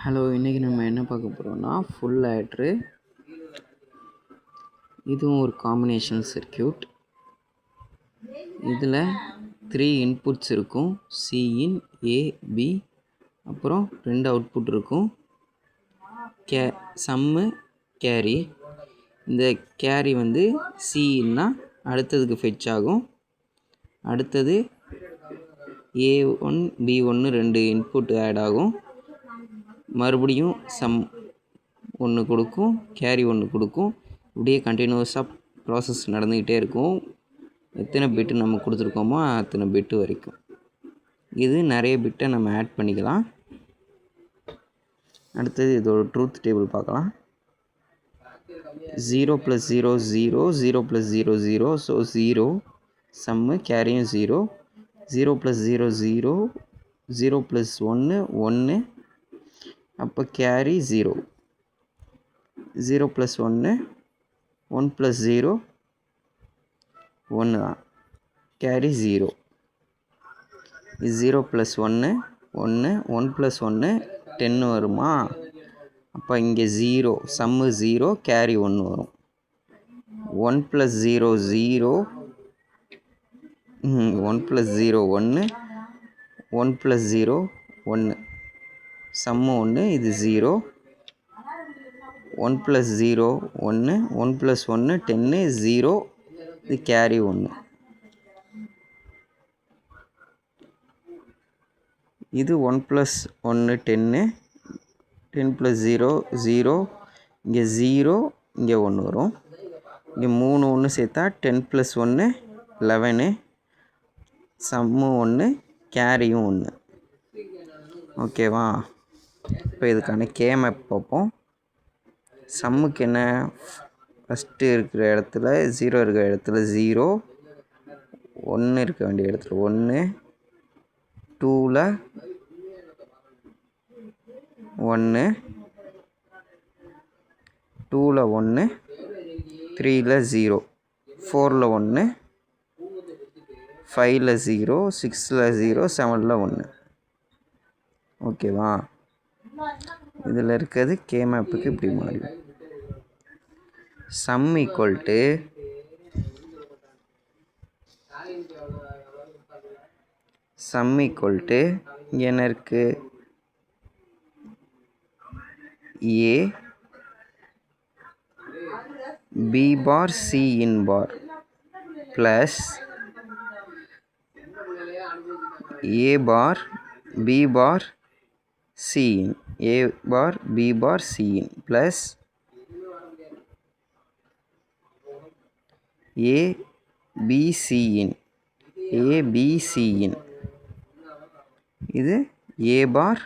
Hello, இன்றைக்கி நம்ம என்ன பார்க்க போகிறோம்னா ஃபுல் ஆட்ரு. இதுவும் ஒரு காம்பினேஷன் சர்க்கியூட். இதில் 3 இன்புட்ஸ் இருக்கும். சிஇன், ஏ, பி, அப்புறம் 2 அவுட்புட் இருக்கும். சம்மு, கேரி. இந்த கேரி வந்து சிஇன்னா அடுத்ததுக்கு ஃபெச் ஆகும். அடுத்தது A1 B1 2 இன்புட் ஆட் ஆகும். மறுபடியும் சம் ஒன்று கொடுக்கும், கேரி ஒன்று கொடுக்கும். இப்படியே கண்டினியூஸாக ப்ராசஸ் நடந்துக்கிட்டே இருக்கும். எத்தனை பிட்டு நம்ம கொடுத்துருக்கோமோ அத்தனை பிட்டு வரைக்கும். இது நிறைய பிட்டை நம்ம ஆட் பண்ணிக்கலாம். அடுத்தது இதோட ட்ரூத் டேபிள் பார்க்கலாம். 0 + 0 0, 0 + 0 0, ஸோ 0. சம்மு கேரியும் 0. 0 + 0 0, 0 + 1 1, அப்போ கேரி 0. 0 + 1 1 + 0 1 தான், கேரி 0. 0 + 1 1, 1 + 1 10 வருமா? அப்போ இங்கே 0, சம்மு 0, கேரி 1 வரும். 1 + 0 0, 1 + 0 1, 1 + 0 1, சம்மு 1, இது 0. 1 + 0 1, 1 + 1 10, 0, இது கேரி 1. இது 1 + 1 10, 10 + 0 0, இங்கே 0, இங்கே 1 வரும். இங்கே 3 1 சேர்த்தா 10 + 1 11, சம்மு 1, கேரியும் 1. ஓகேவா? இப்போ இதுக்கான கேமேப் பார்ப்போம். சம்முக்கு என்ன, ஃபஸ்ட்டு இருக்கிற இடத்துல 0 இருக்கிற இடத்துல 0, 1 இருக்க வேண்டிய இடத்துல 1, 2ல் 1, 2ல் 1, 3ல் 0, 4ல் 1, 5ல் 0, 6ல் 0, 7ல் 1. ஓகேவா? இதில் இருக்கிறது கேமேப்புக்கு இப்படி மாறிடும். சம் ஈக்குவல் டு இங்கே என்ன இருக்குது, ஏ B bar C in bar plus A bar B bar C in, A bar B bar C in plus A B C in, A B C இன், இது ஏ பார்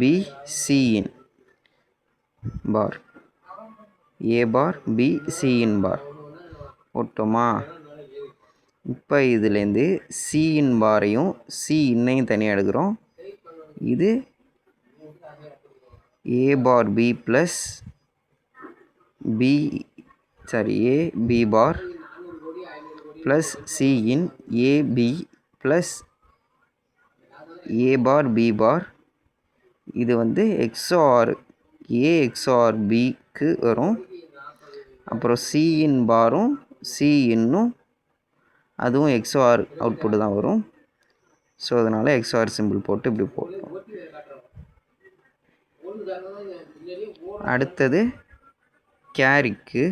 பி சி இன் பார், ஏ bar B C இன் பார் போட்டோமா? இப்போ இதுலேருந்து C இன் பாரையும் C இன்னையும் தனியாக எடுக்கிறோம். இது ஏ bar B plus A B bar plus C in A B plus A bar B பார். இது வந்து XOR ஏ XOR பிக்கு வரும். அப்புறம் சி இன் பாரும் சி இன்னும் அதுவும் எக்ஸ்ஆர் அவுட்புட்டு தான் வரும். ஸோ அதனால் எக்ஸ்ஆர் சிம்பிள் போட்டு இப்படி போட்டோம். அடுத்தது கேரிக்கு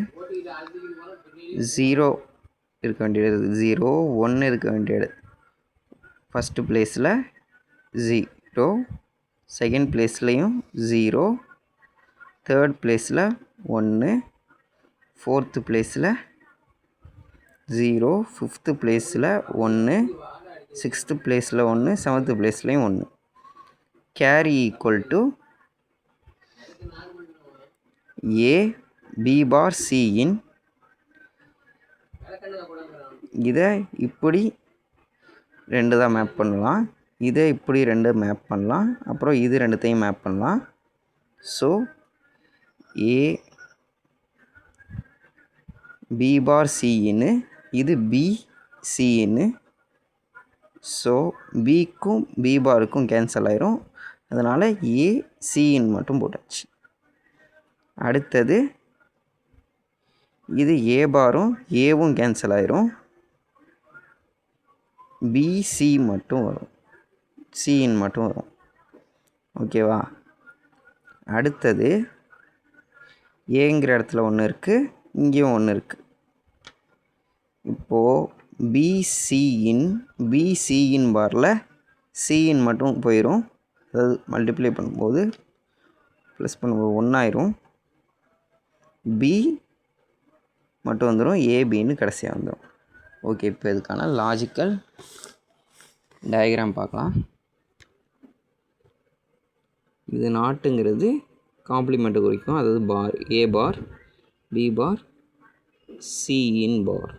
0 இருக்க வேண்டியது, 0 1 இருக்க வேண்டியது. ஃபஸ்ட்டு பிளேஸில் 0, செகண்ட் பிளேஸ்லையும் 0, தேர்ட் பிளேஸில் 1, ஃபோர்த்து பிளேஸில் 0, ஃபிஃப்த்து பிளேஸில் 1, சிக்ஸ்த்து பிளேஸில் 1, செவன்த்து பிளேஸ்லையும் 1. Carry equal to A B bar C in, இதை இப்படி 2 தான் மேப் பண்ணலாம், இதை இப்படி 2 மேப் பண்ணலாம், அப்புறம் இது 2த்தையும் மேப் பண்ணலாம். ஸோ ஏ பி பார் சி இன்னு, இது பி சி இன்னு. ஸோ பிக்கும் பி பாருக்கும் கேன்சல் ஆயிரும். அதனால் ஏ சின்னு மட்டும் போட்டாச்சு. அடுத்தது இது ஏ பாரும் ஏவும் கேன்சல் ஆயிரும், பிசி மட்டும் வரும், சின்னு மட்டும் வரும். ஓகேவா? அடுத்தது ஏங்கிற இடத்துல ஒன்று இருக்குது, இங்கேயும் ஒன்று இருக்குது. இப்போது பிசியின் பாரில் சியின் மட்டும் போயிடும். அதாவது மல்டிப்ளை பண்ணும்போது ப்ளஸ் பண்ணும்போது 1 ஆயிரும், பி மட்டும் வந்துடும், ஏபின்னு கடைசியாக வந்துடும். ஓகே, இப்போ இதுக்கான லாஜிக்கல் டயக்ராம் பார்க்கலாம். இது நாட்டுங்கிறது காம்ப்ளிமெண்ட்டை குறிக்கும், அதாவது பார், ஏ பார், பி பார், சியின் பார்.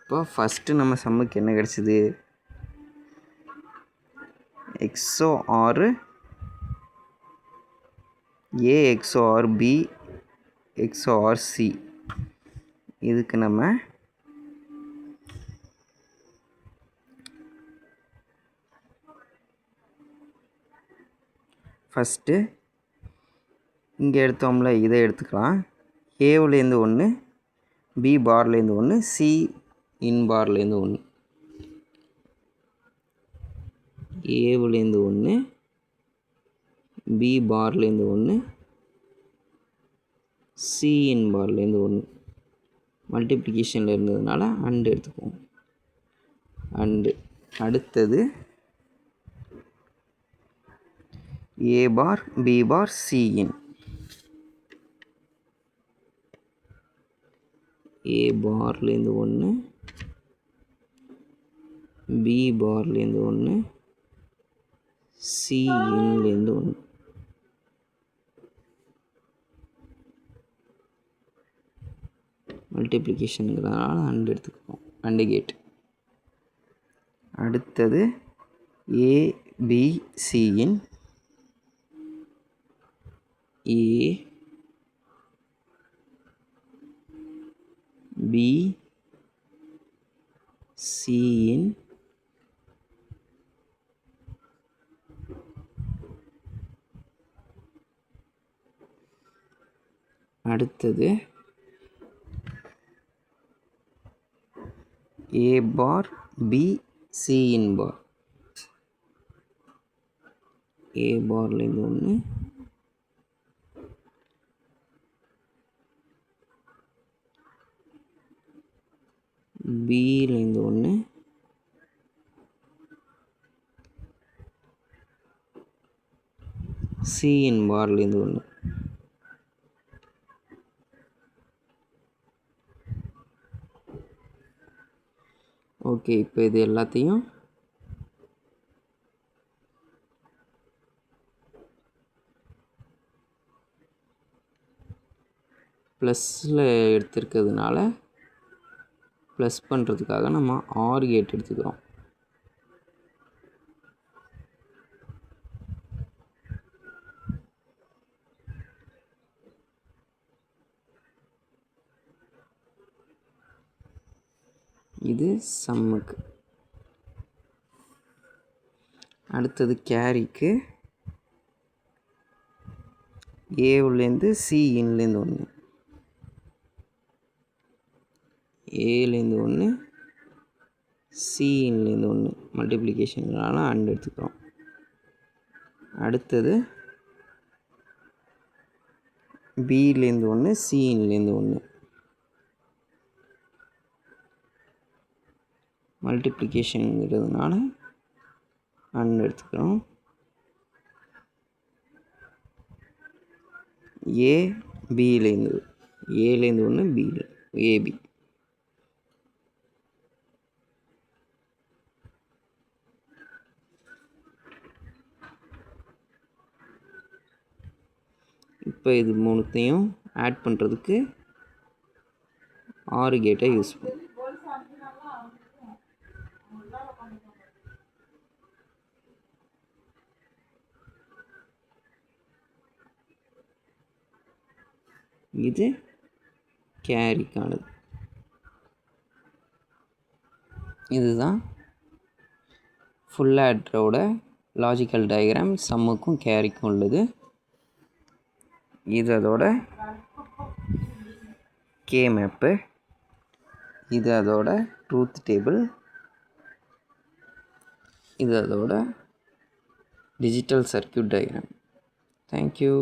இப்போ ஃபஸ்ட்டு நம்ம சம்முக்கு என்ன கிடச்சிது? XOR A XOR B XOR C. இதுக்கு நம்ம ஃபஸ்ட்டு இங்கே எடுத்தோம்ல, இதை எடுத்துக்கலாம். ஏவுலேருந்து 1, பி பார்லேருந்து 1, சி இன் பார்லேருந்து 1. ஏவுலேருந்து 1, பி பார்லேருந்து 1, சி இன் பார்லேருந்து 1. மல்டிப்ளிகேஷனில் இருந்ததுனால அண்டு எடுத்துக்குவோம். அண்டு அடுத்தது A bar, B bar, C in. A பார்லேருந்து 1, பி பார்லேருந்து 1, சி இன்லேருந்து 1. மல்டிப்ளிகேஷனுங்கிறதுனால அண்டு எடுத்துக்கிறோம், அண்டு கேட். அடுத்தது ஏபிசியின் ஏ பி சியின் அடுத்தது ஏ பார், பி, சியின் பார். ஏ பார்லேருந்து 1, பிலேருந்து 1, சியின் பார்லேருந்து 1. ஓகே, இப்போ இது எல்லாத்தையும் ப்ளஸில் எடுத்துருக்கிறதுனால ப்ளஸ் பண்ணுறதுக்காக நம்ம ஆர் கேட் எடுத்துக்கிறோம். இது சம்முக்கு. அடுத்தது கேரிக்கு ஏவுலேருந்து சி இன்லேருந்து 1, ஏலேருந்து 1, சி இன்லேருந்து 1. மல்டிப்ளிகேஷனால அண்டு எடுத்துக்கிறோம். அடுத்தது பிலேருந்து 1, சி இன்லேருந்து 1. மல்டிப்ளிகேஷனுங்கிறதுனால அண்டு எடுத்துக்கிறோம். ஏ பிலேருந்து, ஏலேருந்து 1, பியில் ஏபி. இப்போ இது மூணுத்தையும் ஆட் பண்ணுறதுக்கு ஆறு கேட்டை யூஸ் பண்ணும். இது கேரிக்கானது. இதுதான் ஃபுல் ஆட்ரோட லாஜிக்கல் டயக்ராம் சம்முக்கும் கேரிக்கும் உள்ளது. இது அதோட கே மேப்பு, இது அதோட ட்ரூத் டேபிள், இது அதோட டிஜிட்டல் சர்க்யூட் டயக்ராம். தேங்க்யூ.